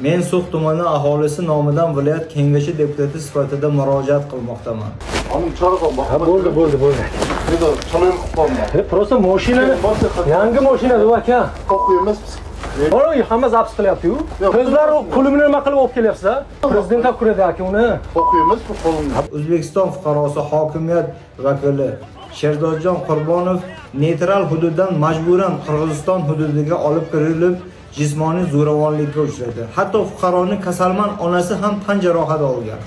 Men So'x tumani aholisi nomidan viloyat kengashi deputati sifatida murojaat qilmoqdaman. Oğlum çarık olma. Ha bo'ldi. Ne de çalayım kupamla. Prosta mashina, yangi mashina bu aka. Okuyamaz. Oy, hamma zaps qilyapti-yu. Qizlar qo'limni nima qilib olib kelyapsiz? Prezident ham ko'radi aka uni. Okuyamaz bu kolumla. O'zbekiston fuqarosi hokimiyat vakili Sherdodjon Qurbonov neytral hududdan majburan Qirg'iziston hududiga olib kirilib, jismoniy zo'ravonlikka uchradi. Hatto fuqaroning kasalmand onasi ham tan jarohati olgan.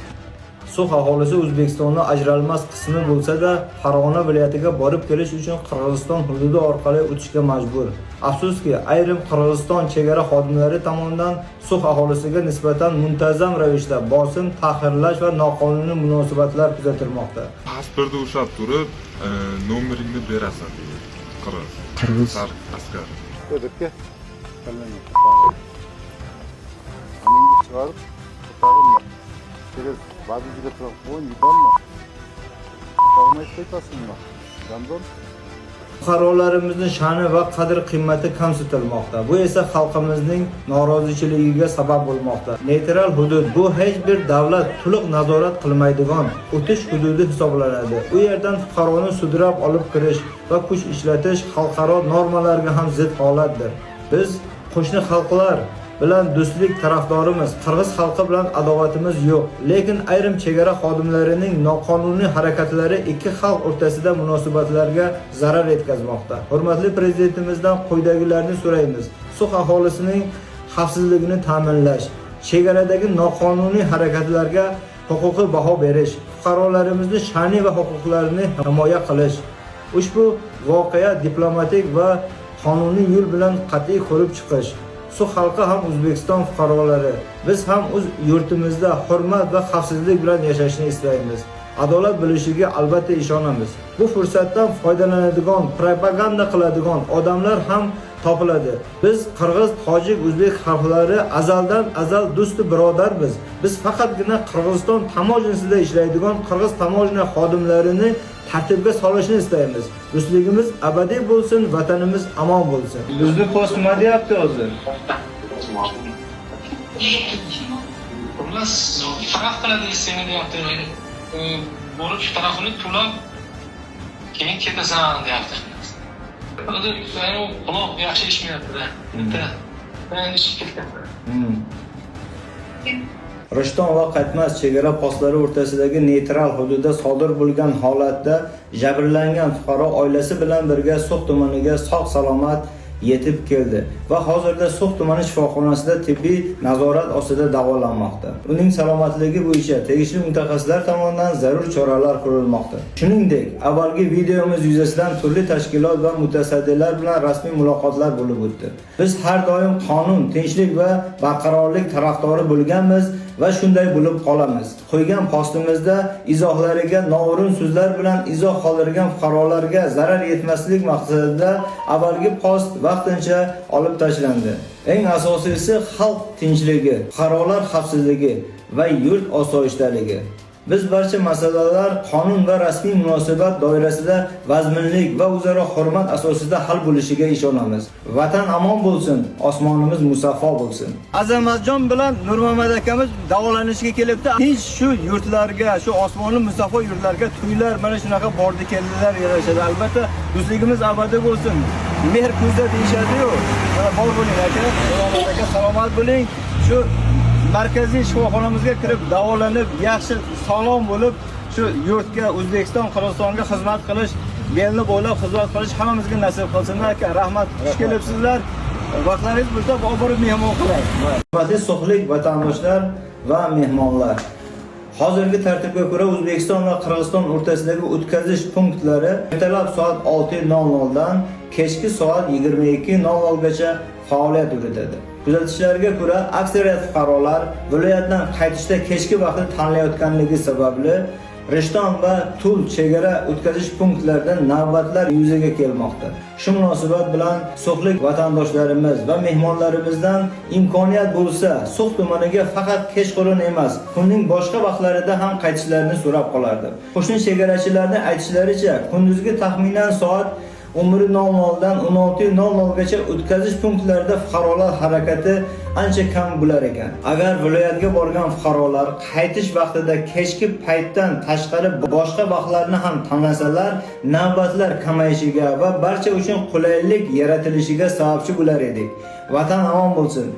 So'x aholisi O'zbekistonning ajralmas qismi bo'lsa-da, Farg'ona viloyatiga borib kelish uchun Qirg'iziston hududi orqali o'tishga majbur. Afsuski, ayrim Qirg'iziston chegara xodimlari tomonidan So'x aholisiga nisbatan muntazam ravishda bosim, tahqirlash va noqonuniy munosabatlar kuzatilmoqda. Pasportni ushlab turib, nomeringni berasan. Qirg'iz askar. Ödükke. Kalemi kupamla. Anengi çıkarıp kupamla. Biraz bazı gibi turan koyun yıban mı? Kupamla isteytasın mı? Randon. Fuqarolarimizning sha'ni va qadr-qimmati kamsitilmoqda. Bu esa xalqimizning noroziligiga sabab bo'lmoqda. Neytral hudud bu hech bir davlat to'liq nazorat qilmaydigan o'tish hududi hisoblanadi. U yerdan fuqaroni sudrab olib kirish va kuch ishlatish xalqaro normalarga ham zid holatdir. Biz qo'shni xalqlar bilan do'stlik tarafdorimiz, qirg'iz xalqi bilan adovatimiz yo'q. Lekin ayrim chegara xodimlarining noqonuniy harakatlari ikki xalq o'rtasida munosabatlarga zarar yetkazmoqda. Hurmatli prezidentimizdan quyidagilarni so'raymiz. So'x aholisining xavfsizligini ta'minlash, chegaradagi noqonuniy harakatlarga huquqiy baho berish, fuqarolarimizni sha'ni va huquqlarini himoya qilish. Ushbu voqea diplomatik va qonuniy yo'l bilan qat'iy ko'rib chiqish. So'x xalqi ham O'zbekiston fuqarolari. Biz ham o'z yurtimizda hurmat va xavfsizlik bilan yashashni istaymiz. Adolat bo'lishiga albatta ishonamiz. Bu fursatdan foydalanadigan, propaganda qiladigan odamlar ham topiladi. Biz qirg'iz, tojik, o'zbek xalqlari azal do'sti birodarmiz. Biz faqatgina Qirg'iziston tamojinsida ishlaydigan qirg'iz tamojina xodimlarini tartibga solishni istaymiz. Do'stligimiz abadiy bo'lsin, vatanimiz omon bo'lsin. Bizni post nima deyapti hozir? Xullas, farq qiladi seni deyapti. Borib tarafini to'lab keyin ketasan deyapti. Hozir u quloq yaxshi eshitmayapti-da. Ben Rishton va Qaytmas chegara postlari o'rtasidagi neytral hududda sodir bo'lgan holatda jabrlangan fuqaro oilasi bilan birga So'x tumaniga sog'-salomat yetib keldi va hozirda So'x tumani shifoxonasida tibbiy nazorat ostida davolanmoqda. Uning salomatligi bo'yicha tegishli mutaxassislar tomonidan zarur choralar ko'rilmoqda. Shuningdek, avvalgi videomiz yuzasidan turli tashkilot va mutasaddilar bilan rasmiy muloqotlar bo'lib o'tdi. Biz har doim qonun, tinchlik va barqarorlik tarafdori bo'lganmiz va shunday bo'lib qolamiz. Qo'ygan postimizda izohlariga noo'rin so'zlar bilan izoh qoldirgan fuqarolarga zarar yetmaslik maqsadida avvalgi post vaqtincha olib tashlandi. Eng asosiysi xalq tinchligi, fuqarolar xavfsizligi va yurt osoyishtaligi. Biz barcha masalalar qonun va rasmiy munosabat doirasida vazminlik va o'zaro hurmat asosida hal bo'lishiga ishonamiz. Vatan omon bo'lsin, osmonimiz musaffo bo'lsin. Azamatjon bilan Nurmuhammad akamiz davolanishga kelibdi. Hech shu yurtlarga, shu osmoni musaffo yurtlarga to'ylar mana shunaqa bordi keldilar yarashadi. Albatta do'stligimiz abadiy bo'lsin. Mehr ko'zda deyishadi-ku. Mana bor bo'ling aka, Nurmuhammad aka salomat bo'ling. Shu markaziy shifoxonamizga kirib davolanib, yaxshi sog'lom bo'lib, shu yurtga, O'zbekiston, Qirg'izistonga xizmat qilish, belni bo'ylab xizmat qilish hammamizga nasib qilsin aka. Rahmat, xush kelibsizlar. Vaqtlaringiz bo'lsa, borib mehmon qilay. Hurmatli so'xlik vatandoshlar va mehmonlar. Hozirgi tartibga ko'ra O'zbekiston va Qirg'iziston o'rtasidagi o'tkazish punktlari ertalab soat 6:00 dan kechki soat 22:00 gacha faoliyat yuritadi. Kuzatishlarga ko'ra, aksariyat fuqarolar viloyatdan qaytishda kechki vaqtni tanlayotganligi sababli Rishton va Tul chegara o'tkazish punktlarida navbatlar yuzaga kelmoqda. Shu munosabat bilan so'xlik vatandoshlarimiz va mehmonlarimizdan imkoniyat bo'lsa, So'x tumaniga faqat kechqurun emas, kunning boshqa vaqtlarida ham qaytishlarini so'rab qolardim. Qo'shni chegarachilarning aytishlaricha, kunduzgi taxminan soat 11:00 dan 16:00 gacha o'tkazish punktlarida fuqarolar harakati ancha kam bo'lar ekan. Agar viloyatga borgan fuqarolar qaytish vaqtida kechki paytdan tashqari boshqa vaqtlarni ham tanlasalar, navbatlar kamayishiga va barcha uchun qulaylik yaratilishiga sababchi bo'lar edik. Vatan omon bo'lsin.